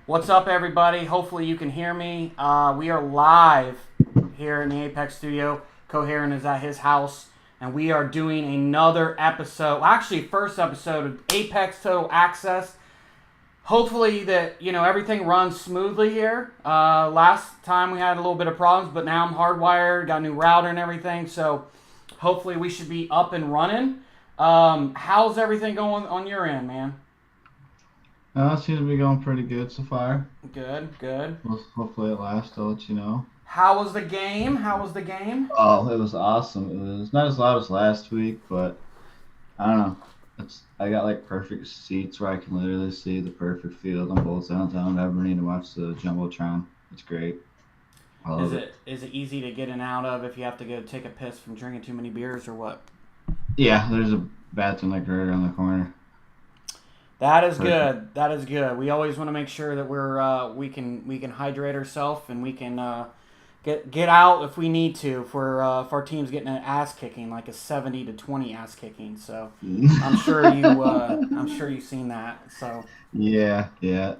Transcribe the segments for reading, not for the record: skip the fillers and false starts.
What's up, everybody? Hopefully, you can hear me. We are live here in the Apex studio. Coherent is at his house, and we are doing another episode. Well, actually, first episode of Apex Total Access. Hopefully, that everything runs smoothly here. Last time we had a little bit of problems, but now I'm hardwired, got a new router and everything. So, hopefully, we should be up and running. How's everything going on your end, man? It seems to be going pretty good so far. Good, good. Well, hopefully it lasts. I'll let you know. How was the game? How was the game? Oh, it was awesome. It was not as loud as last week, but I don't know. I got like perfect seats where I can literally see the perfect field on both ends. I don't ever need to watch the jumbotron. It's great. I Is love it. it is it easy to get in and out of if you have to go take a piss from drinking too many beers or what? Yeah, there's a bathroom like right around the corner. That is Perfect. good. That is good. We always want to make sure that we can hydrate ourselves and we can get out if we need to if our team's getting an ass kicking like a 70-20 ass kicking. So I'm sure you've seen that. So Yeah.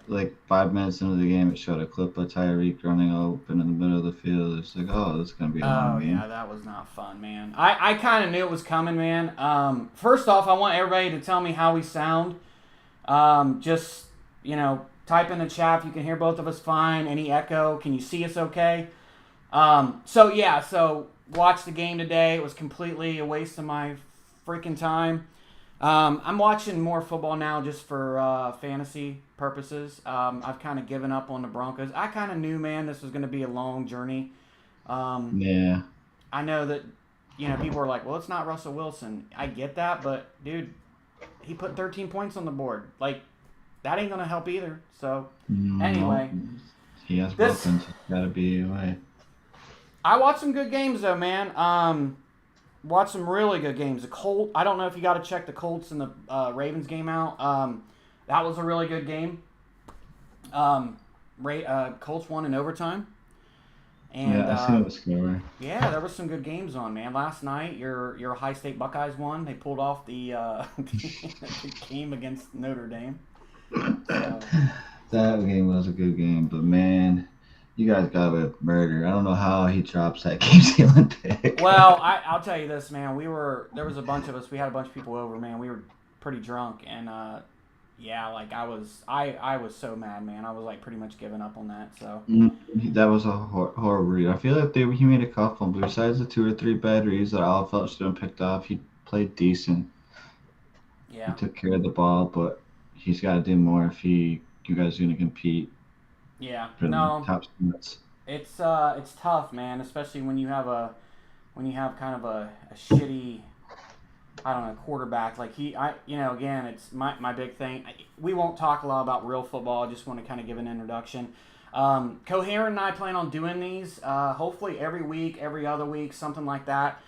Like 5 minutes into the game, it showed a clip of Tyreek running open in the middle of the field. It's like, oh, this is gonna be a long oh game. yeah, that was not fun, man. I kind of knew it was coming, man. First off, I want everybody to tell me how we sound. Just, type in the chat if you can hear both of us fine. Any echo? Can you see us okay? So watch the game today. It was completely a waste of my freaking time. I'm watching more football now just for fantasy purposes. I've kind of given up on the Broncos. I kind of knew, man, this was going to be a long journey. Um, Yeah. I know that, people are like, well, it's not Russell Wilson. I get that, but, dude, he put 13 points on the board. Like, that ain't going to help either. So, No, anyway, he has this weapons. He's got to be away. I watched some good games though, man. Watched some really good games. The Colt. I don't know if you got to check the Colts and the Ravens game out. That was a really good game. Colts won in overtime, and Yeah, I see the score. yeah, there was some good games on, man. Last night, your High State Buckeyes won. They pulled off the the game against Notre Dame. So, That game was a good game, but man, you guys got away with murder. I don't know how he drops that game sealing pick. well, I'll tell you this, man. There was a bunch of us. We had a bunch of people over, man. We were pretty drunk, and yeah, like I was so mad, man. I was like pretty much giving up on that. So That was a horrible read. I feel like he made a couple, but besides the two or three bad reads that all felt should have been picked off, he played decent. He yeah, took care of the ball, but he's got to do more if you guys are going to compete yeah. for the No, top spots. it's tough, man. Especially when you have kind of a shitty, I don't know, quarterback. Like again, it's my big thing. We won't talk a lot about real football. I just want to kind of give an introduction. Coherent and I plan on doing these hopefully every week, every other week, something like that.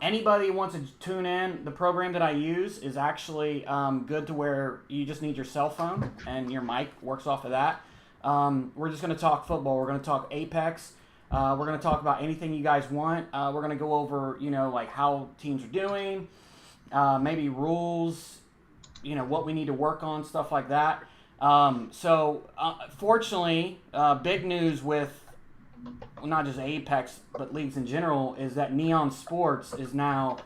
Anybody who wants to tune in, the program that I use is actually good to where you just need your cell phone and your mic works off of that. We're just going to talk football. We're going to talk Apex. We're going to talk about anything you guys want. We're going to go over, like how teams are doing, maybe rules, what we need to work on, stuff like that. Fortunately, big news with well, not just Apex, but leagues in general, is that Neon Sports is now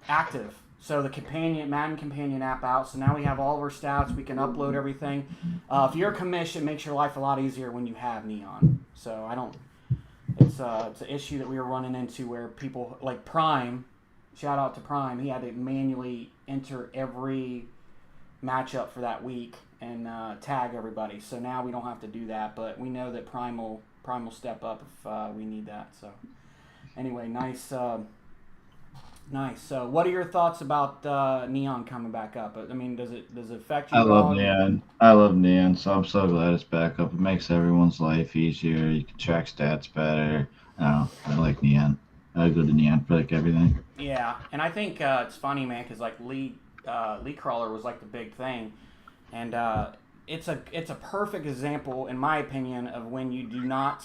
active. So the Madden companion app out. So now we have all of our stats. We can upload everything. If you're a commission, it makes your life a lot easier when you have Neon. So I don't. It's an issue that we were running into where people like Prime. Shout out to Prime. He had to manually enter every matchup for that week and tag everybody. So now we don't have to do that, but we know that Prime will step up if we need that. So anyway, nice. Nice. So, what are your thoughts about Neon coming back up? I mean, does it affect I you at love all? Neon. I love Neon, so I'm so glad it's back up. It makes everyone's life easier. You can track stats better. I like Neon. I go to Neon for like everything. Yeah, and I think it's funny, man, because like League Crawler was like the big thing, and it's a perfect example, in my opinion, of when you do not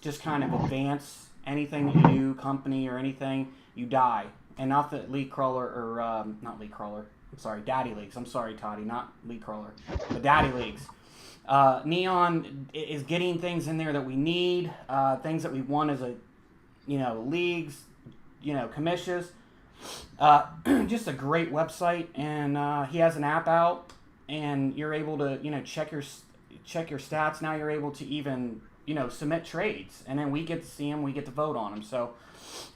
just kind of advance anything that you do, company or anything, you die. And not that League Crawler or not League Crawler, I'm sorry, Daddy Leagues. I'm sorry, Toddy, not League Crawler, but Daddy Leagues. Neon is getting things in there that we need, things that we want as a, leagues, commissions. Just a great website, and he has an app out, and you're able to, check your stats. Now you're able to even, submit trades, and then we get to see them, we get to vote on them. So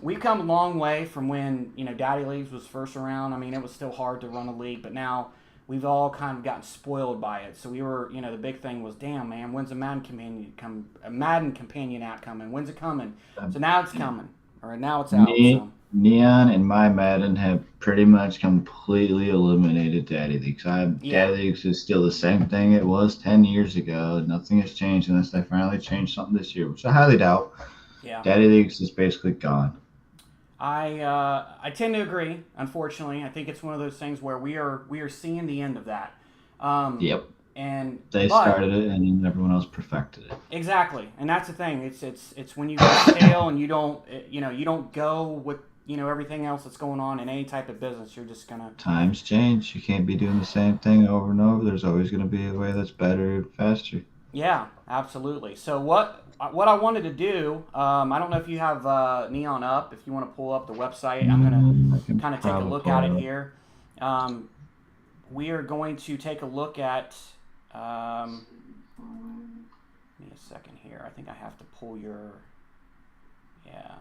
we've come a long way from when, Daddy Leagues was first around. I mean, it was still hard to run a league, but now we've all kind of gotten spoiled by it. So we were, the big thing was, damn, man, when's a Madden companion app coming? When's it coming? So now it's coming, or now it's out. So. Neon and my Madden have pretty much completely eliminated Daddy Leagues. Daddy Leagues is still the same thing it was 10 years ago. Nothing has changed unless they finally change something this year, which I highly doubt. Yeah. Daddy Leagues is basically gone. I tend to agree. Unfortunately, I think it's one of those things where we are seeing the end of that. Yep. And they started it, and then everyone else perfected it. Exactly, and that's the thing. It's when you go stale and you don't go with everything else that's going on in any type of business. You're just gonna. Times change. You can't be doing the same thing over and over. There's always gonna be a way that's better and faster. Yeah, absolutely. So what I wanted to do, I don't know if you have Neon up. If you want to pull up the website, I'm gonna kind of take a look at it here. We are going to take a look at. Give me a second here. I think I have to pull your. Yeah.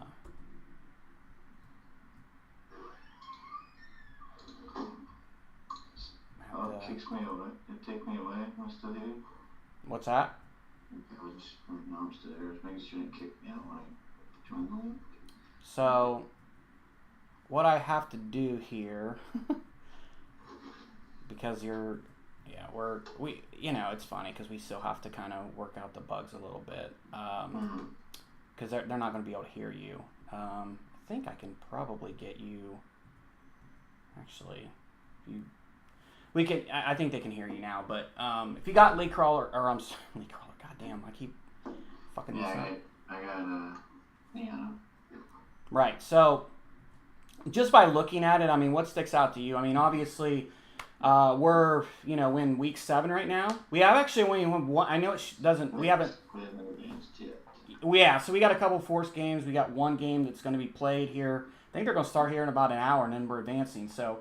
Oh, it kicks me away. It take me away. Am I still here? What's that? No, I'm still there. Making sure it kick me out when I join the link. So, what I have to do here, because it's funny because we still have to kind of work out the bugs a little bit, because they're not going to be able to hear you. I think I can probably get you. Actually, I think they can hear you now. But if you got League Crawler, or I'm sorry, League Crawler. Goddamn, I keep fucking this up. I got Right. So, just by looking at it, I mean, what sticks out to you? I mean, obviously, we're in week 7 right now. We have actually only one. I know it doesn't. We haven't. Yeah. So we got a couple forced games. We got one game that's going to be played here. I think they're going to start here in about an hour, and then we're advancing. So,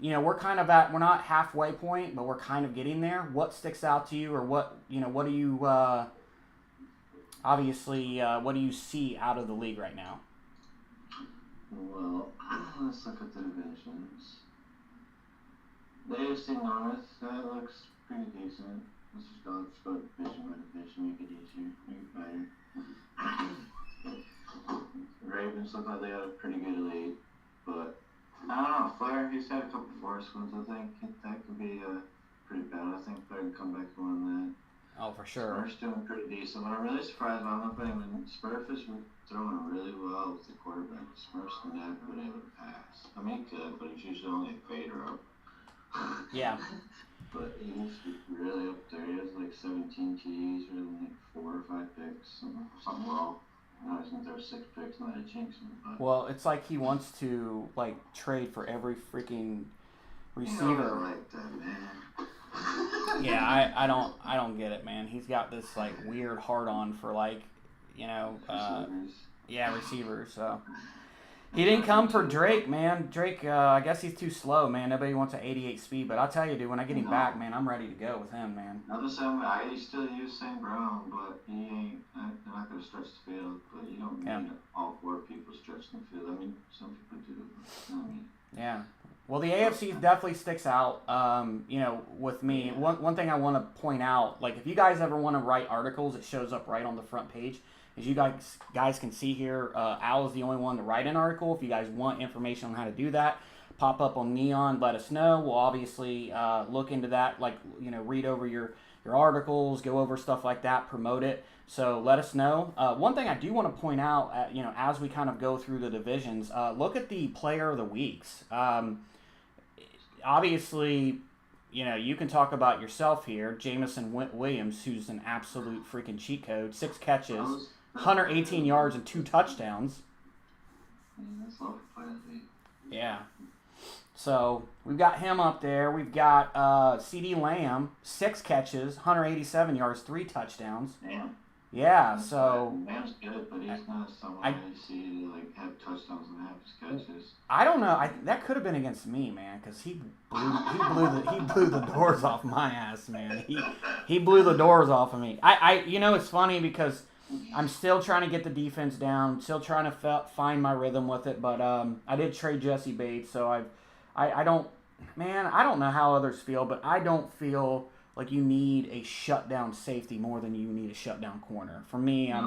we're kind of we're not halfway point, but we're kind of getting there. What sticks out to you, or what do you, obviously, what do you see out of the league right now? Well, let's look at the divisions. The AFC North, that looks pretty decent. Let's just go division by division, make it easier, make it better. Ravens look like they got a pretty good lead, but I don't know. Flair, he's had a couple forced ones. I think that could be pretty bad. I think Flair can come back and win that. Oh, for sure. Spurs doing pretty decent. What I'm really surprised about, I'm not putting him in. Spurs is throwing really well with the quarterback. Spurs never been able to pass. I mean, he could, but he's usually only a fader up. Yeah. But he's really up there. He has like 17 TDs, really like 4 or 5 picks, something wrong. Now he's gonna throw 6 picks and let it jinx him. But well, it's like he wants to trade for every freaking receiver. He doesn't like that, man. Yeah, I don't get it, man. He's got this weird hard on for receivers. So he didn't come for Drake, man. Drake, I guess he's too slow, man. Nobody wants an 88 speed, but I'll tell you, dude, when I get him back, man, I'm ready to go with him, man. I'm the same way. I still use St. Brown, but he ain't. They're not gonna stretch the field, but you don't need all 4 people stretching the field. I mean, some people do. But, yeah. Well, the AFC definitely sticks out. With me, one thing I want to point out, if you guys ever want to write articles, it shows up right on the front page. As you guys can see here, Al is the only one to write an article. If you guys want information on how to do that, pop up on Neon, let us know. We'll obviously look into that, read over your articles, go over stuff like that, promote it. So let us know. One thing I do want to point out, as we kind of go through the divisions, look at the player of the weeks. Obviously, you can talk about yourself here. Jameson Williams, who's an absolute freaking cheat code, 6 catches, 118 yards, and 2 touchdowns. Yeah, that's low for player of the week. Yeah. So we've got him up there. We've got C.D. Lamb, 6 catches, 187 yards, 3 touchdowns. Damn. Yeah, so Lamb's good, but he's not someone I see like have touchdowns and have his catches. I don't know. That could have been against me, man, because he blew the doors off my ass, man. He blew the doors off of me. It's funny because I'm still trying to get the defense down, still trying to find my rhythm with it. But I did trade Jesse Bates, so I don't know how others feel, but I don't feel like you need a shutdown safety more than you need a shutdown corner. For me, I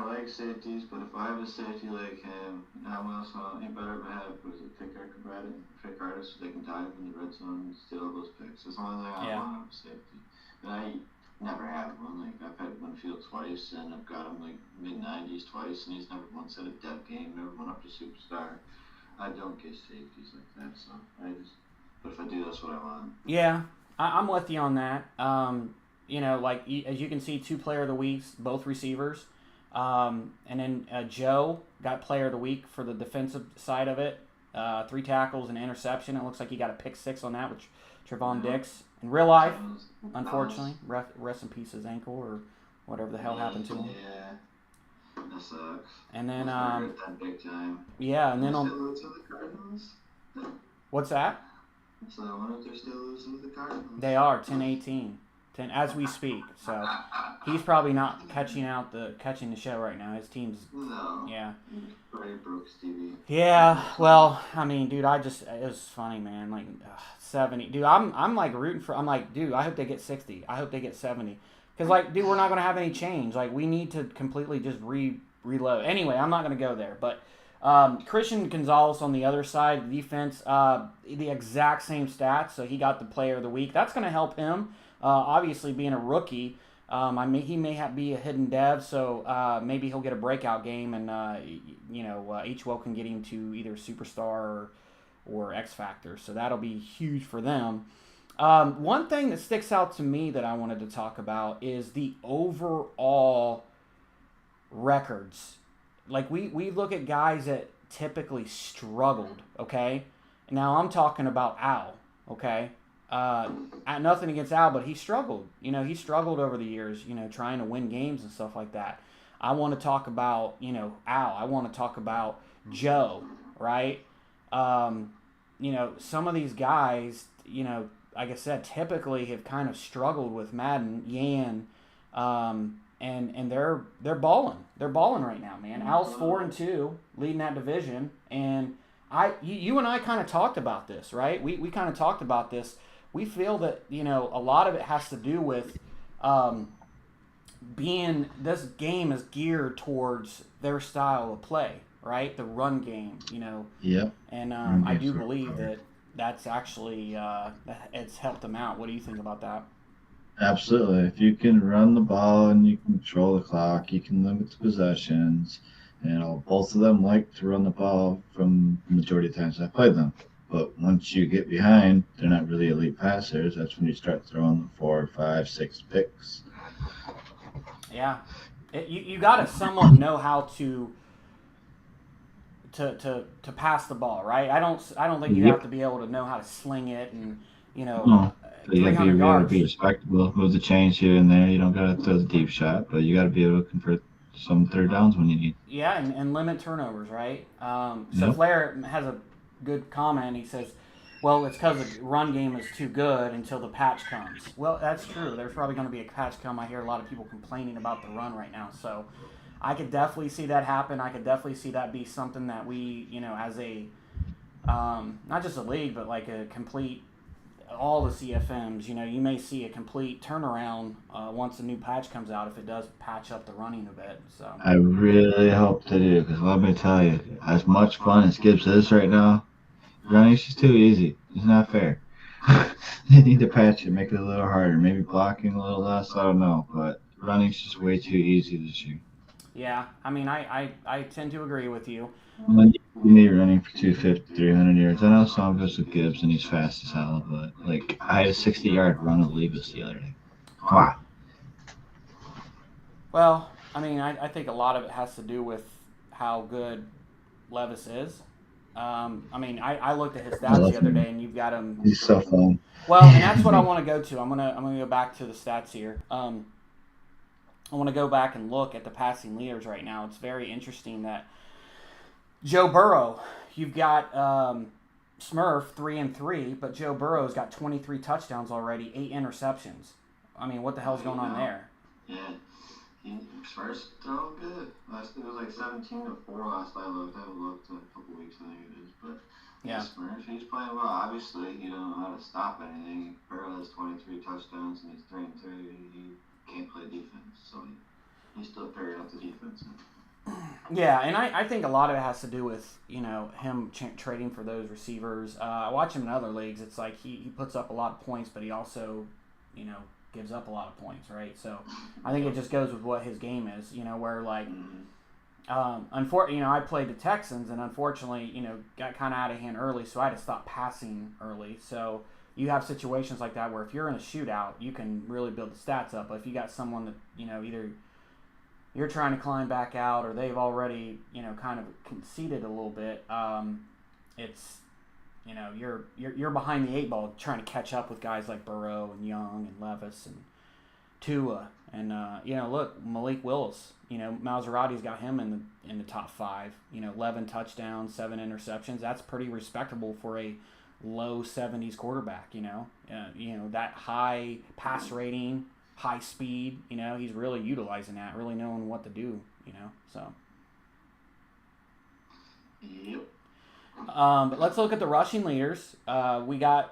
like safeties, but if I have a safety like him, I want something better to have pick artists so they can dive in the red zone and steal those picks. That's the only thing I want out of safety. And I never have one. Like I've had Winfield twice, and I've got him like mid-90s twice, and he's never once had a dev game, never went up to superstar. I don't get safeties like that, so but if I do, that's what I want. Yeah. I'm with you on that. As you can see, 2 player of the weeks, both receivers. And then Joe got player of the week for the defensive side of it. 3 tackles and interception. It looks like he got a pick 6 on that, which Trevon Diggs. In real life, unfortunately, rest in peace his ankle or whatever the hell happened to him. Yeah, that sucks. And then, big time. Yeah, and then on the Cardinals. What's that? So I wonder if they're still losing to the Cardinals. They are 10-18, as we speak. So he's probably not catching the show right now. His team's Brady broke Stevie. Yeah, well, I mean, dude, it was funny, man. Like 70, dude. I'm like rooting for. I'm like, dude, I hope they get 60. I hope they get 70. Because like, dude, we're not gonna have any change. Like, we need to completely just reload. Anyway, I'm not gonna go there, but. Christian Gonzalez on the other side, the defense, the exact same stats, so he got the player of the week. That's going to help him, obviously being a rookie. He may be a hidden dev, so maybe he'll get a breakout game, and H-Well can get him to either superstar or X Factor, so that'll be huge for them. One thing that sticks out to me that I wanted to talk about is the overall records. Like, we look at guys that typically struggled, okay? Now, I'm talking about Al, okay? Nothing against Al, but he struggled. He struggled over the years, trying to win games and stuff like that. I want to talk about, Al. I want to talk about Joe, right? Some of these guys, like I said, typically have kind of struggled with Madden, Yan, and they're balling. They're balling right now, man. Al's 4-2, leading that division, and you and I kind of talked about this, right? We kind of talked about this. We feel that a lot of it has to do with this game is geared towards their style of play, right? The run game, Yep. And I do believe that's actually it's helped them out. What do you think about that? Absolutely. If you can run the ball and you can control the clock, you can limit the possessions. Both of them like to run the ball from the majority of the times I played them. But once you get behind, they're not really elite passers. That's when you start throwing the 4, 5, 6 picks. Yeah, you got to somewhat know how to pass the ball, right? I don't think you have to be able to know how to sling it and No. So you got to be able to be respectable, move the chains here and there. You don't got to throw the deep shot, but you got to be able to convert some third downs when you need. Yeah, and limit turnovers, right? So Flair has a good comment. He says, well, it's because the run game is too good until the patch comes. Well, that's true. There's probably going to be a patch come. I hear a lot of people complaining about the run right now. So I could definitely see that happen. I could definitely see that be something that we, as a, not just a league, but like a complete, all the CFMs, you may see a complete turnaround once a new patch comes out if it does patch up the running a bit. So I really hope they do, because let me tell you, as much fun as Gibbs is right now, running's just too easy. It's not fair. They need to patch it, make it a little harder, maybe blocking a little less, I don't know, but running's just way too easy this year. Yeah, I mean, I tend to agree with you. When you need running for 250, 300 yards. I know some of us with Gibbs and he's fast as hell, but like I had a 60-yard run of Levis the other day. Wow. Well, I mean, I think a lot of it has to do with how good Levis is. I mean, I looked at his stats the other day, and you've got him. He's so fun. Well, and that's what I want to go to. I'm gonna go back to the stats here. I want to go back and look at the passing leaders right now. It's very interesting that Joe Burrow, you've got Smurf 3-3, but Joe Burrow's got 23 touchdowns already, 8 interceptions. I mean, what the hell's going on there? Yeah. Smurf's throwing good. It was like 17-4 last I looked. I haven't looked in a couple weeks, I think it is. But yeah, Smurf, he's playing well. Obviously, he don't know how to stop anything. Burrow has 23 touchdowns and he's 3-3. He can't play defense, so he's still figuring out the defense. Yeah, and I think a lot of it has to do with, him trading for those receivers. I watch him in other leagues. It's like he puts up a lot of points, but he also, gives up a lot of points, right? So I think it just goes with what his game is, where like, I played the Texans and unfortunately, got kind of out of hand early, so I had to stop passing early. So you have situations like that where if you're in a shootout, you can really build the stats up. But if you got someone that, either you're trying to climb back out or they've already, kind of conceded a little bit, it's, you're behind the 8 ball trying to catch up with guys like Burrow and Young and Levis and Tua and look, Malik Willis, Maserati's got him in the top 5, 11 touchdowns, 7 interceptions. That's pretty respectable for a low 70s quarterback, that high pass rating, high speed, he's really utilizing that, really knowing what to do, so. Yep. But let's look at the rushing leaders. We have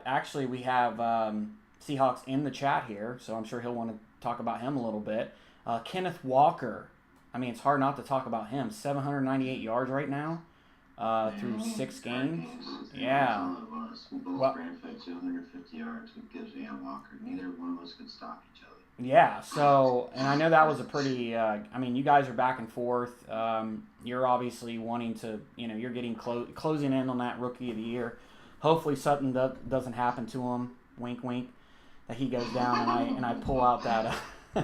Seahawks in the chat here, so I'm sure he'll want to talk about him a little bit. Kenneth Walker, I mean, it's hard not to talk about him. 798 yards right now through 6 games. Yeah. Both ran for 250 yards with Gibbs and Walker. Neither one of us could stop each other. Yeah, so, and I know that was a pretty, you guys are back and forth. You're obviously wanting to, you're getting closing in on that Rookie of the Year. Hopefully something doesn't happen to him, wink, wink, that he goes down and I pull out that. Yeah,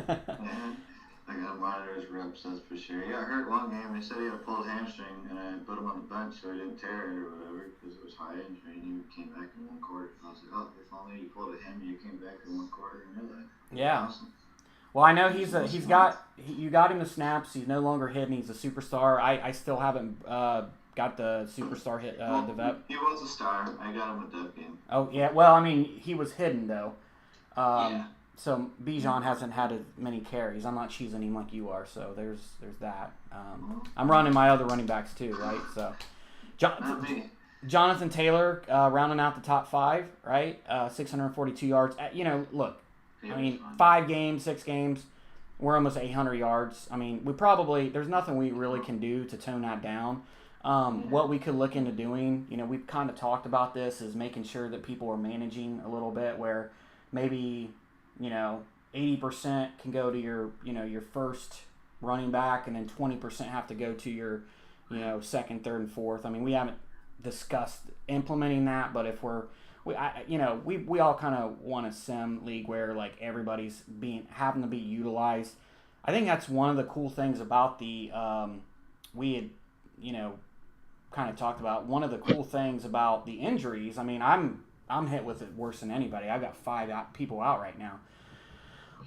I got to monitor his reps, that's for sure. Yeah, I heard one game, they said he had a pulled hamstring, and I put him on the bench so he didn't tear it or whatever, because it was high injury, and he came back in 1 quarter. And I was like, oh, if only you pulled a hammy, you came back in 1 quarter, and you're like, yeah. Awesome. Well, I know you got him the snaps. He's no longer hidden. He's a superstar. I still haven't got the superstar hit the vet. He was a star. I got him with that game. Oh yeah. Well, I mean, he was hidden though. Yeah. So Bijan hasn't had as many carries. I'm not cheesing him like you are. So there's that. I'm running my other running backs too, right? So Jonathan Taylor rounding out the top 5, right? 642 yards. Look. I mean, 5 games, 6 games, we're almost 800 yards. I mean, there's nothing we really can do to tone that down. What we could look into doing, we've kind of talked about this, is making sure that people are managing a little bit where maybe, 80% can go to your first running back and then 20% have to go to your, second, third, and fourth. I mean, we haven't discussed implementing that, but if we all kind of want a sim league where like everybody's having to be utilized. I think that's one of the cool things about the we had kind of talked about one of the cool things about the injuries. I mean, I'm hit with it worse than anybody. I've got 5 people out right now.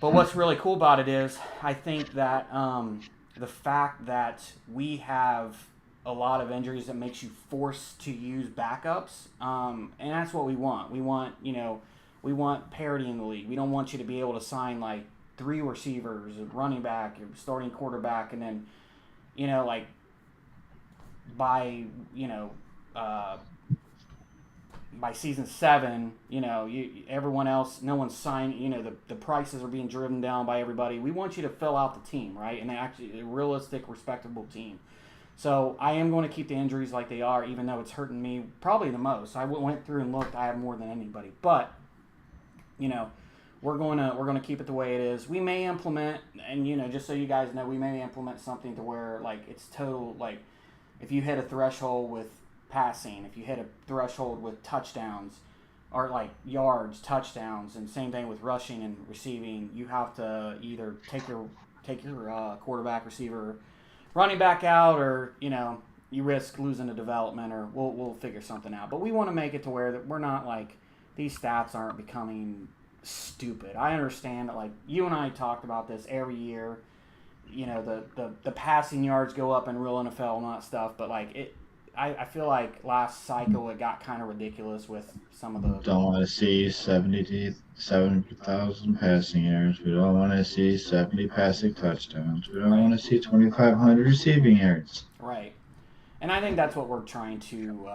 But what's really cool about it is I think that the fact that we have a lot of injuries that makes you forced to use backups, and that's what we want. We want parity in the league. We don't want you to be able to sign like 3 receivers, a running back, your starting quarterback, and then by season 7, everyone else, no one's signing. The prices are being driven down by everybody. We want you to fill out the team, right? And actually a realistic, respectable team. So I am going to keep the injuries like they are, even though it's hurting me probably the most. I went through and looked. I have more than anybody, but we're going to keep it the way it is. We may implement, and just so you guys know, we may implement something to where like it's total, like if you hit a threshold with passing, if you hit a threshold with touchdowns, or like yards, touchdowns, and same thing with rushing and receiving, you have to either take your quarterback, receiver, running back out, or you you risk losing a development, or we'll figure something out. But we want to make it to where that we're not like these stats aren't becoming stupid. I understand that, like, you and I talked about this every year. You know, the passing yards go up in real NFL and all that stuff, but like I feel like last cycle it got kind of ridiculous with some of the. Don't want to see 70,000 passing yards. We don't want to see 70 passing touchdowns. We don't Right. want to see 2,500 receiving yards. Right. And I think that's what we're trying to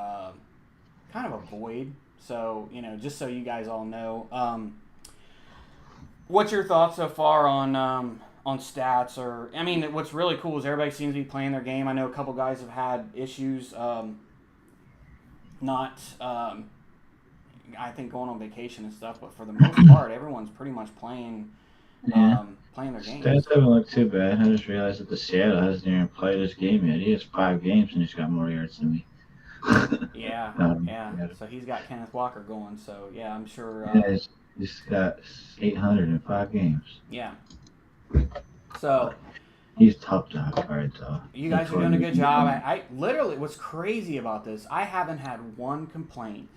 kind of avoid. So, you know, just so you guys all know, what's your thoughts so far on stats? Or, I mean, what's really cool is everybody seems to be playing their game. I know a couple guys have had issues, I think going on vacation and stuff, but for the most part, everyone's pretty much playing their game. Stats haven't looked too bad. I just realized that the Seattle hasn't even played his game yet. He has 5 games and he's got more yards than me. Yeah. So he's got Kenneth Walker going. So yeah, I'm sure. He's got 800 in 5 games. Yeah. So He's tough to guard, though. you guys are doing a good job. I literally, what's crazy about this, I haven't had one complaint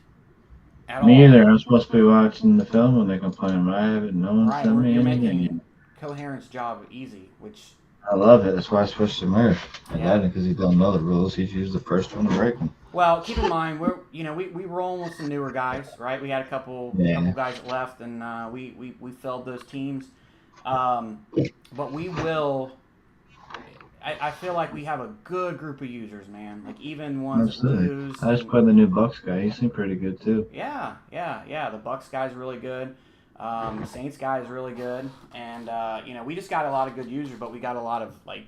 at all. Me either. I'm supposed to be watching the film when they complain, but I haven't. No one Right, sent me you're anything. making Coherent's job easy, which I love it. That's why I switched to Murph. Yeah. Because he don't know the rules. He's used the first one to break them. well, keep in mind we rolling with some newer guys, right? We had a couple guys that left, and we filled those teams. But we will. I feel like we have a good group of users, man. Like even ones Absolutely. that lose. I just put the new Bucks guy. He seemed pretty good too. Yeah. The Bucks guy's really good. Saints guy is really good, and we just got a lot of good users, but we got a lot of like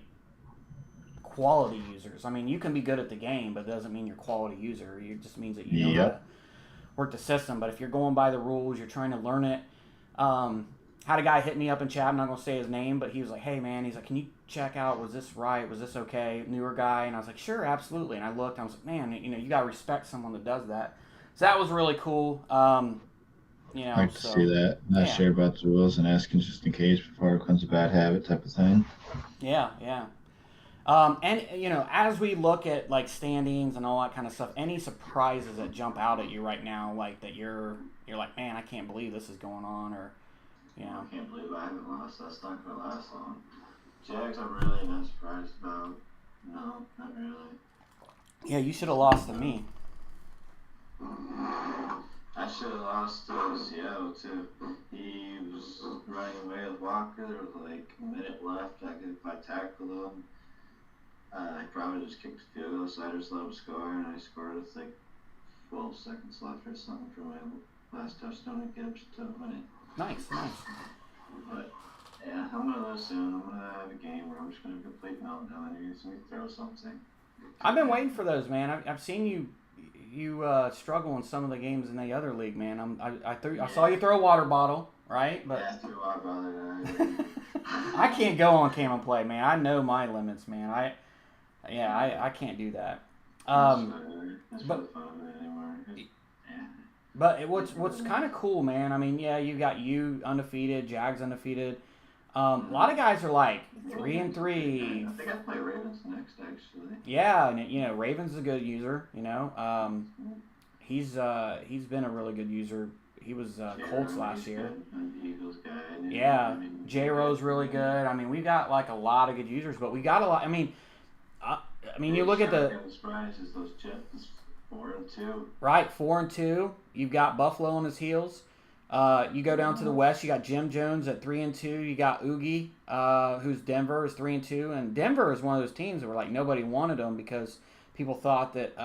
quality users. I mean, you can be good at the game, but it doesn't mean you're a quality user. It just means that you know how to work the system. But if you're going by the rules, you're trying to learn it. Had a guy hit me up in chat. I'm not gonna say his name, but he was like, "Hey man," he's like, "Can you check out? Was this right? Was this okay?" Newer guy, and I was like, "Sure, absolutely." And I looked. I was like, "Man, you gotta respect someone that does that." So that was really cool. I like to see that. Not sure about the rules and asking just in case before it becomes a bad habit type of thing. Yeah. And as we look at like standings and all that kind of stuff, any surprises that jump out at you right now, like that you're like, "Man, I can't believe this is going on," or I can't believe I haven't lost. That's not gonna last long. Jags, I'm really not surprised about. No, not really. Yeah, you should have lost to me. I should have lost to Seattle too. He was running away with Walker. There was like a minute left. If I tackled him, I probably just kicked the field goal. So I just let him score, and I scored with like 12 seconds left or something for my last touchdown at Gibbs to win it. Nice. But yeah, I'm gonna lose soon. I'm gonna have a game where I'm just gonna complete meltdown. You're gonna throw something. I've been waiting for those, man. I've seen you struggle in some of the games in the other league, man. I saw you throw a water bottle, right? But Yeah, I threw a water bottle. I can't go on cam and play, man. I know my limits, man. I can't do that. It's but- really fun anymore. Yeah. But what's kind of cool, man. I mean, yeah, you got you undefeated, Jags undefeated. A lot of guys are like 3-3. I think I play Ravens next, actually. Yeah, and Ravens is a good user. He's been a really good user. He was Colts last year. Eagles guy. Yeah, J Ro's really good. I mean, we got like a lot of good users, but we got a lot. I mean, you look at the surprise is those Jets 4-2. right 4-2. You've got Buffalo on his heels. You go down to the West. You got Jim Jones at 3-2. You got Oogie, who's Denver is 3-2, and Denver is one of those teams that were like nobody wanted them because people thought that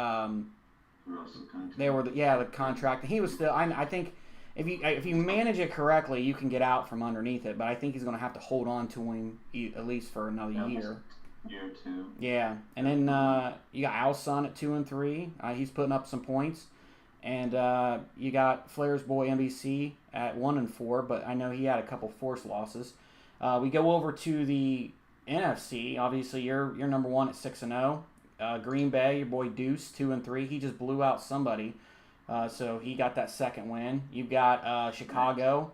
they were the contract. And he was still. I think if you manage it correctly, you can get out from underneath it. But I think he's going to have to hold on to him at least for another year. Year or two. Yeah, and then you got Alson at 2-3. He's putting up some points. And you got Flair's boy MVC at 1-4, but I know he had a couple forced losses. We go over to the NFC. Obviously, you're number one at 6-0. Green Bay, your boy Deuce, 2-3. He just blew out somebody, so he got that second win. You've got Chicago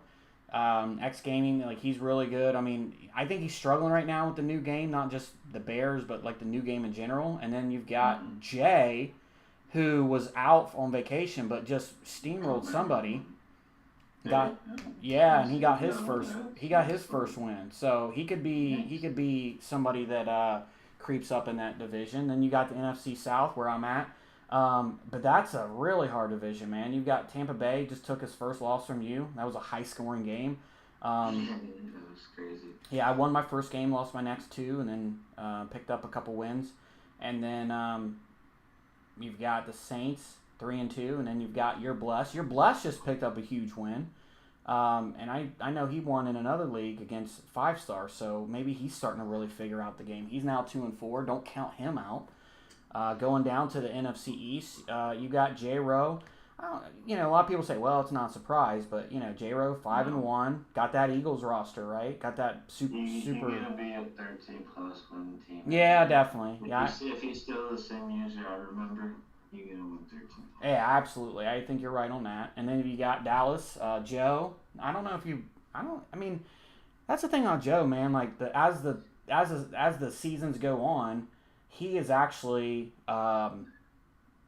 X Gaming, like he's really good. I mean, I think he's struggling right now with the new game, not just the Bears, but like the new game in general. And then you've got Jay, who was out on vacation but just steamrolled somebody. And he got his first win. So he could be somebody that creeps up in that division. Then you got the NFC South where I'm at. But that's a really hard division, man. You've got Tampa Bay just took his first loss from you. That was a high-scoring game. That was crazy. Yeah, I won my first game, lost my next two, and then picked up a couple wins. And then you've got the Saints 3-2, and then you've got your Bless. Your Bless just picked up a huge win. And I know he won in another league against 5 Star, so maybe he's starting to really figure out the game. He's now 2-4. Don't count him out. Going down to the NFC East, you got J-Row. A lot of people say, well, it's not a surprise, but, J-Row 5-1, got that Eagles roster, right? Got that super. He's going to be a 13-plus win team. Yeah, definitely. If he's still the same user I remember, you're going to win 13. Yeah, absolutely. I think you're right on that. And then you got Dallas, Joe. I don't know if you. That's the thing on Joe, man. Like as the seasons go on, he is actually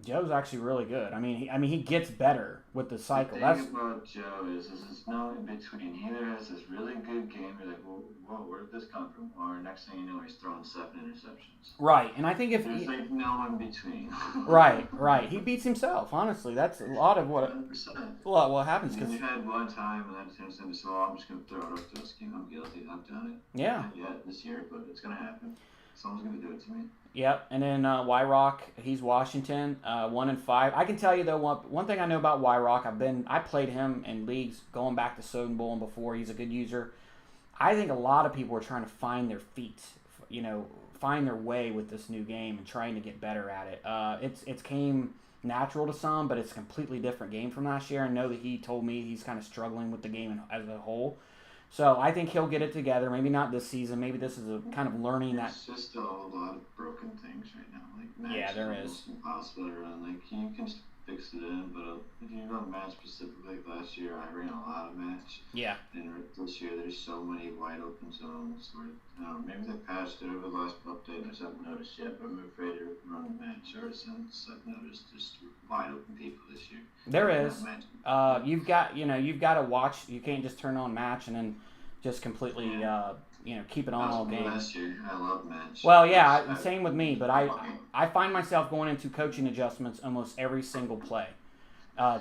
Joe's actually really good. I mean, he gets better with the cycle. The thing about Joe is it's no in between. He either has this really good game, you're like, well, where did this come from? Or next thing you know, he's throwing 7 interceptions. Right, and I think there's like no in between. right. He beats himself. Honestly, that's a lot of what 100%. Happens. Because you had one time, and then Tim said, "So I'm just gonna throw it up to this game. I'm guilty. I've done it. Yeah. Not yet this year, but it's gonna happen. Someone's gonna do it to me." Yep, and then Y-Rock, he's Washington, 1-5. I can tell you though, one thing I know about Y-Rock, I played him in leagues going back to Soden Bowl and before. He's a good user. I think a lot of people are trying to find their feet, find their way with this new game and trying to get better at it. It's came natural to some, but it's a completely different game from last year. I know that he told me he's kind of struggling with the game as a whole. So I think he'll get it together. Maybe not this season. Maybe this is a kind of learning that. There's just a lot of broken things right now. Like match there is. It's impossible to run. Like you can fix it in, but if you run match specifically, like last year I ran a lot of match. Yeah. And this year there's so many wide open zones. Where maybe they patched it over the last update. I just haven't noticed yet. But I'm afraid to run the match ever since I've noticed just wide open people this year. There is. You've got to watch. You can't just turn on match and then just completely keep it on all game. Last year I love match. Well, yeah, same with me. But I find myself going into coaching adjustments almost every single play,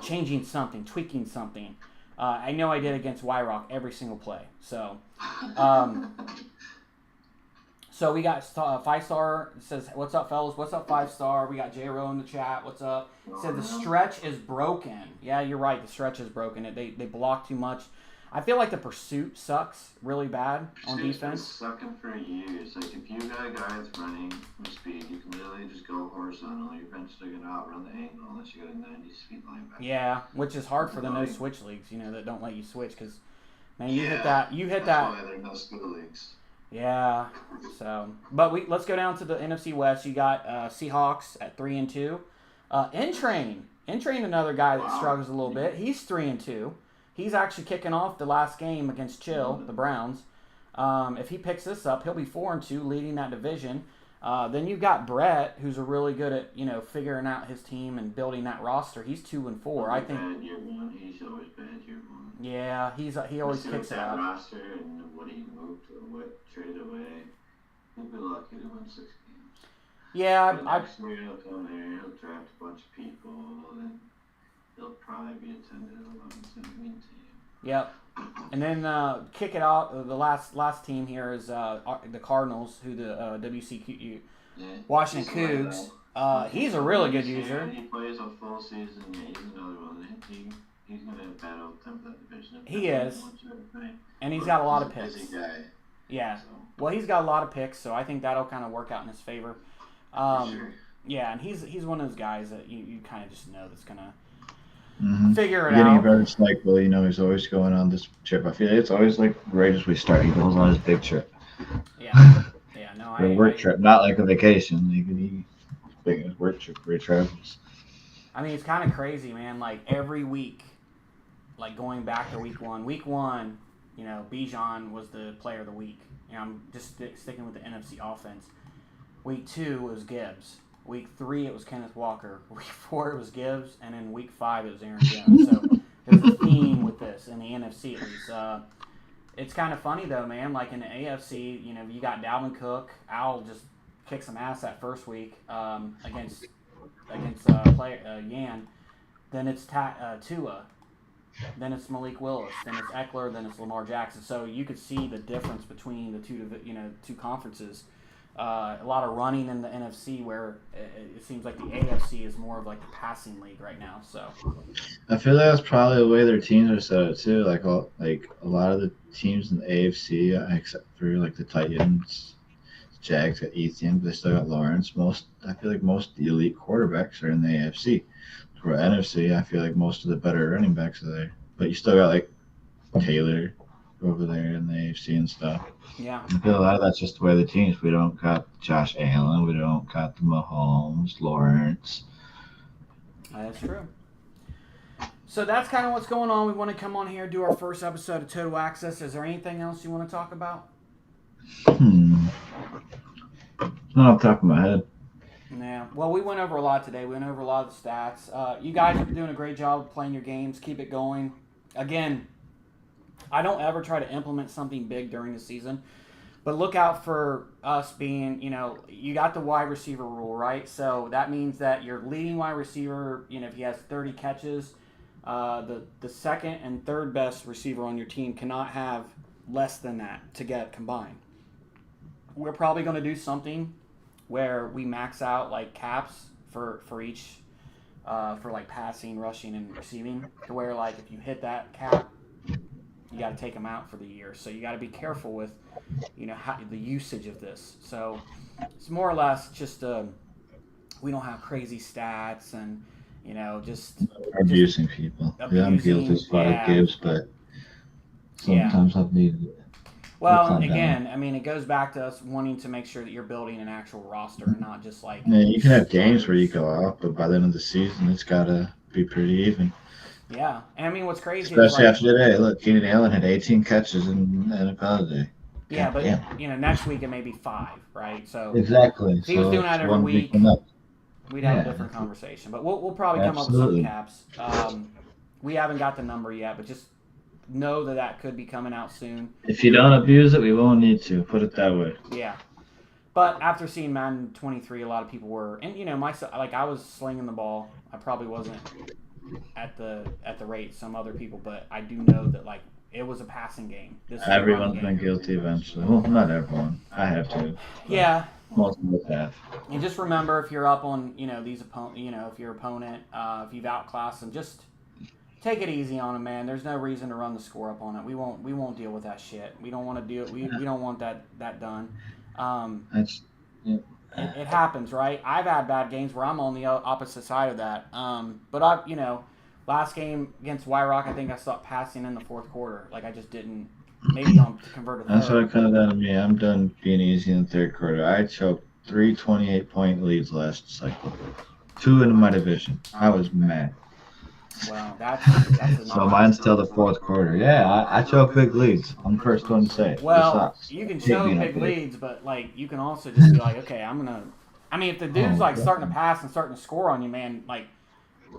changing something, tweaking something. I know I did against Y-Rock every single play. So. So we got 5 Star says, "What's up, fellas? What's up, 5 Star?" We got J-Ro in the chat. What's up? Said the stretch is broken. Yeah, you're right. The stretch is broken. They block too much. I feel like the pursuit sucks really bad on defense. It's been sucking for years. Like if you got a guy that's running with speed, you can literally just go horizontal. You're eventually gonna outrun the angle unless you got a 90-speed linebacker. Yeah, which is hard for the no switch leagues. That don't let you switch because, man, you hit that's that. Why they're no skill leagues. Yeah, so but let's go down to the NFC West. You got Seahawks at 3-2. Entrain, another guy that struggles a little bit. He's 3-2. He's actually kicking off the last game against Chill, the Browns. If he picks this up, he'll be 4-2, leading that division. Then you've got Brett, who's really good at figuring out his team and building that roster. He's 2-4. I think. Bad year one. He's always bad year one. Yeah, he always kicks it out. Roster and what he moved or what traded away. He'll be lucky to win 6 games. Yeah, next year he'll come there. He'll draft a bunch of people, and he'll probably be a 10-11 win team. Yep. And then kick it out. The last team here is the Cardinals, who the WCQ Washington Cougs. He's a really good user. He plays a full season. He's another one. He's going to battle them for that division. He is. And he's got a lot of picks. He's a busy guy. Yeah. So. Well, he's got a lot of picks, so I think that'll kind of work out in his favor. Sure. Yeah, and he's one of those guys that you kind of just know that's going to figure it Getting out. a better cycle, he's always going on this trip. I feel like it's always like right as we start, he goes on his big trip. Yeah. No, a work trip, not like a vacation. He big work trip, great travels. I mean, it's kind of crazy, man. Like every week, like going back to week one, Bijan was the player of the week. I'm just sticking with the NFC offense. Week 2 was Gibbs. Week 3 it was Kenneth Walker. Week 4 it was Gibbs, and then week 5 it was Aaron Jones. So there's a theme with this in the NFC at least. It's kind of funny though, man. Like in the AFC, you got Dalvin Cook. Al just kicked some ass that first week against Yan. Then it's Tua. Then it's Malik Willis. Then it's Eckler. Then it's Lamar Jackson. So you could see the difference between the two conferences. A lot of running in the NFC, where it seems like the AFC is more of like the passing league right now. So I feel like that's probably the way their teams are set up too. Like a lot of the teams in the AFC, except for like the Titans, Jags got Etienne, but they still got Lawrence. I feel like most of the elite quarterbacks are in the AFC. For NFC, I feel like most of the better running backs are there. But you still got like Taylor over there in the AFC and stuff. Yeah. I feel a lot of that's just the way the teams. We don't got Josh Allen. We don't got the Mahomes, Lawrence. That's true. So that's kind of what's going on. We want to come on here, do our first episode of Total Access. Is there anything else you want to talk about? Not off the top of my head. Yeah. Well, we went over a lot today. We went over a lot of the stats. You guys are doing a great job of playing your games. Keep it going. Again, I don't ever try to implement something big during the season, but look out for us being, you got the wide receiver rule, right? So that means that your leading wide receiver, if he has 30 catches, the second and third best receiver on your team cannot have less than that to get combined. We're probably going to do something where we max out like caps for each, for like passing, rushing, and receiving, to where like if you hit that cap, you got to take them out for the year. So you got to be careful with, how the usage of this. So it's more or less just we don't have crazy stats and just abusing people. I'm guilty as far Gibbs, but sometimes I've needed it. Well, again, it goes back to us wanting to make sure that you're building an actual roster and not just like. Yeah, you can have games where you go out, but by the end of the season, it's got to be pretty even. Yeah, and what's crazy especially after today. Look, Keenan Allen had 18 catches in NFL today. Yeah, but next week it may be 5, right? So exactly. If he was doing that every week, we'd have a different conversation. But we'll probably come up with some caps. We haven't got the number yet, but just know that could be coming out soon. If you don't abuse it, we won't need to. Put it that way. Yeah. But after seeing Madden 23, a lot of people were, and I was slinging the ball. I probably wasn't at the rate some other people, but I do know that it was a passing game. Everyone's been guilty eventually. Well, not everyone. I have to. Yeah. Most of us have. And just remember, if you're up on these if your opponent, if you've outclassed them, just take it easy on them, man. There's no reason to run the score up on it. We won't deal with that shit. We don't want to do it. We don't want that done. It happens, right? I've had bad games where I'm on the opposite side of that. But last game against Wyrock, I think I stopped passing in the fourth quarter. I just didn't. Maybe to convert a third. That's what comes out of me. I'm done being easy in the third quarter. I choked 3 28-point leads last cycle. 2 in my division. I was mad. Well, that's so mine's till the fourth quarter. Yeah, I choke big leads. I'm the first one to say it. Well, you can choke big leads, but you can also just be like, okay, I'm gonna. If the dude's starting to pass and starting to score on you, man,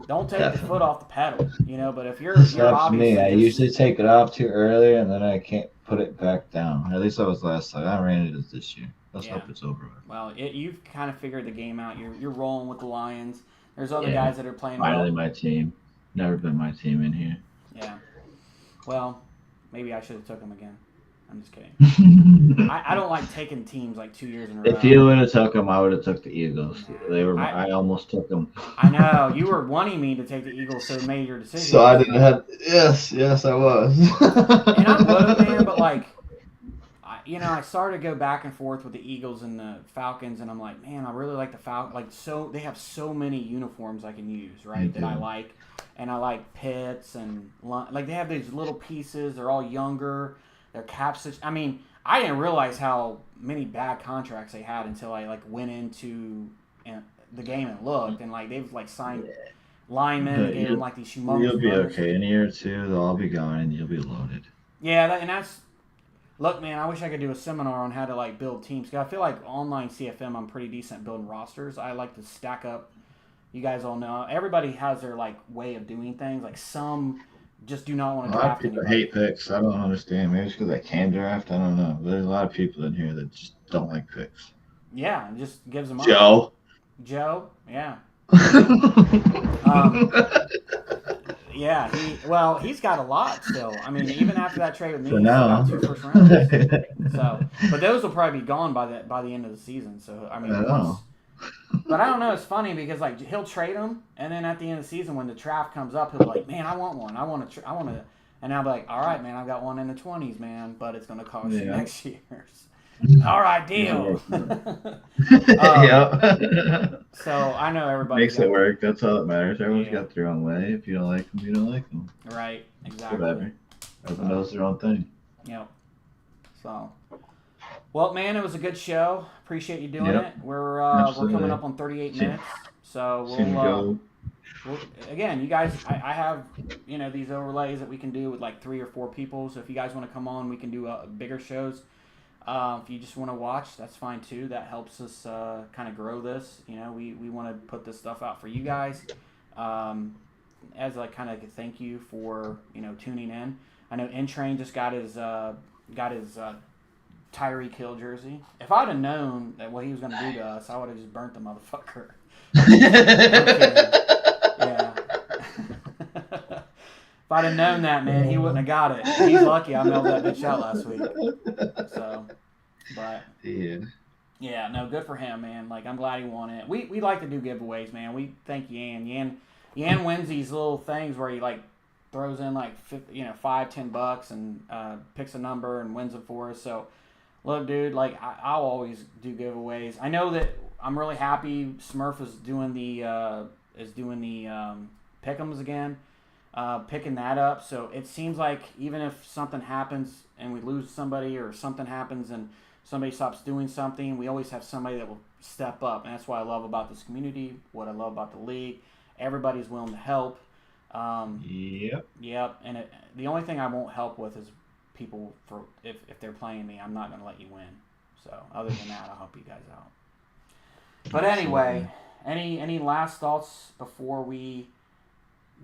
don't take the foot off the pedal, But if you're obviously me, I usually take it off too early and then I can't put it back down. At least that was last time. I ran it this year. Let's hope it's over with. Well, you've kind of figured the game out. You're rolling with the Lions. There's other guys that are playing finally my team. Never been my team in here. Yeah. Well, maybe I should have took them again. I'm just kidding. I don't like taking teams 2 years in a row. If you would have took them, I would have took the Eagles. I almost took them. I know. You were wanting me to take the Eagles, so you made your decision. So I didn't have. Yes, I was. And I would have, man, but I started to go back and forth with the Eagles and the Falcons, and I'm like, man, I really like the Falcons. So they have so many uniforms I can use, right? That I like. And I like Pitts and they have these little pieces. They're all younger. Their caps. I didn't realize how many bad contracts they had until I went into the game and looked, and they've signed linemen and gave them these humongous. You'll be okay. In a year or two, they'll all be gone, and you'll be loaded. Yeah, and that's. Look, man, I wish I could do a seminar on how to like build teams. 'Cause I feel like online CFM, I'm pretty decent at building rosters. I like to stack up. You guys all know everybody has their like way of doing things. Like some just do not want A to lot of draft people anybody. hate picks. I don't understand. Maybe it's because I can draft. I don't know. There's a lot of people in here that just don't like picks. Yeah, it just gives them up. Joe. Joe, yeah. um, Yeah, he's got a lot still. I mean, even after that trade with me, For he's still now. got 2 first rounds. So, but those will probably be gone by the end of the season. So, I mean, I know. but I don't know. It's funny because like he'll trade them, and then at the end of the season, when the draft comes up, he'll be like, "Man, I want one. I want to." And I'll be like, "All right, man, I've got one in the 20s, man, but it's going to cost you next year's." All right, deal. Yeah. So I know everybody Makes it work. That's all that matters. Everyone's Yeah. got their own way. If you don't like them, you don't like them. Right, exactly. Whatever. Everyone knows their own thing. Yep. So, well, man, it was a good show. Appreciate you doing Yep. it. We're Absolutely. coming up on 38 minutes, so Seemed to go. we'll again, you guys, I have these overlays that we can do with like 3 or 4 people. So if you guys want to come on, we can do bigger shows. If you just want to watch, that's fine too. That helps us kind of grow this. We want to put this stuff out for you guys. As like kind of a thank you for tuning in. I know N-Train just got his Tyreek Hill jersey. If I'd have known that what he was going to do to us, I would have just burnt the motherfucker. Yeah. If I'd have known that, man, he wouldn't have got it. He's lucky I mailed that bitch out last week. So, but yeah, no, good for him, man. Like, I'm glad he won it. We like to do giveaways, man. We thank Yan. Yan wins these little things where he like throws in like $5-10 and picks a number and wins it for us. So, look, dude, like I'll always do giveaways. I know that I'm really happy Smurf is doing the pick'ems again. Picking that up, so it seems like even if something happens and we lose somebody or something happens and somebody stops doing something, we always have somebody that will step up, and that's what I love about this community, what I love about the league. Everybody's willing to help. Yep, and the only thing I won't help with is people if they're playing me, I'm not going to let you win. So other than that, I'll help you guys out. But anyway, any last thoughts before we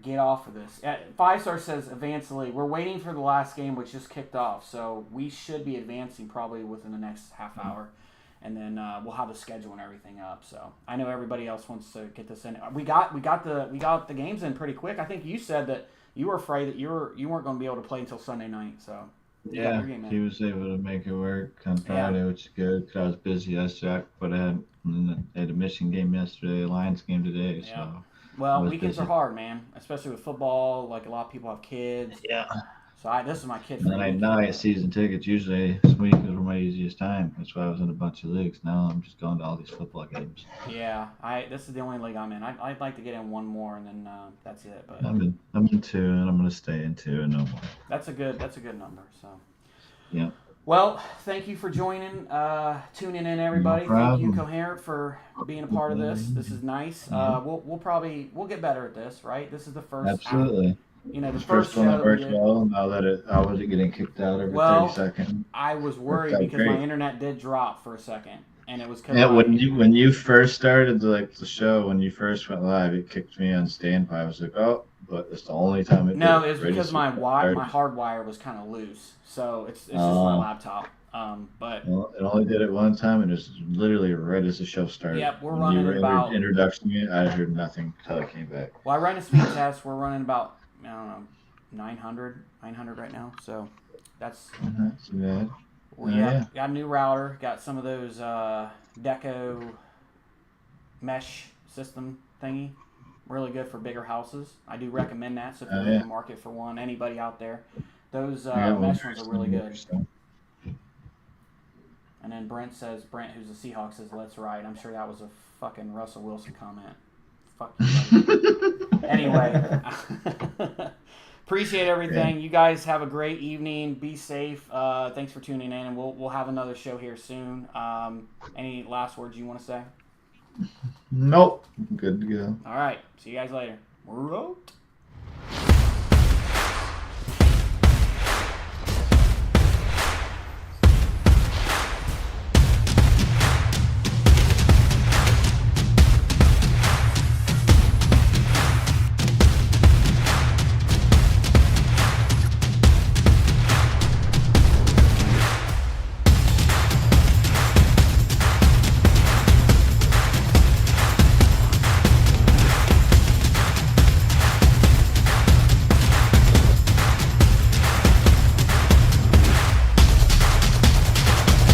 get off of this? 5-star says advancedly. We're waiting for the last game, which just kicked off, so we should be advancing probably within the next half hour, and then we'll have the schedule and everything up. So I know everybody else wants to get this in. We got the games in pretty quick. I think you said that you were afraid that you weren't going to be able to play until Sunday night. So yeah, he was able to make it work on Friday, which is good because I was busy yesterday. But I had a Michigan game yesterday, a Lions game today. Yeah. So. Well, weekends are hard, man, especially with football. Like, a lot of people have kids. Yeah. So this is my kid. Now I get season tickets. Usually this week is my easiest time. That's why I was in a bunch of leagues. Now I'm just going to all these football games. Yeah, this is the only league I'm in. I'd like to get in one more, and then that's it. But I'm in 2, and I'm going to stay in 2 and no more. That's a good number. So. Yeah. Well, thank you for joining, tuning in, everybody. No thank you, Coherent, for being a part of this. This is nice. We'll get better at this, right? This is the first. Absolutely. The first one show that worked well. Now that I wasn't getting kicked out every 30 seconds. I was worried because my internet did drop for a second, and it was when you first started the show, when you first went live, it kicked me on standby. I was like, oh, but it's the only time it. No, it's because my hard wire was kind of loose, so it's just my laptop. But it only did it one time, and it was literally right as the show started. Yep, we're running about. Introduction me, I heard nothing until I came back. Well, I ran a speed test. We're running about 900 right now. So that's not too bad. Got a new router. Got some of those Deco mesh system thingy. Really good for bigger houses. I do recommend that. So if you're in the market for one, anybody out there, those mesh ones are really good. And then Brent, who's a Seahawks, says, let's ride. I'm sure that was a fucking Russell Wilson comment. Fuck you, buddy. Anyway, appreciate everything. You guys have a great evening. Be safe. Thanks for tuning in, and we'll have another show here soon. Any last words you want to say? Nope. Good to go. All right. See you guys later. We're out.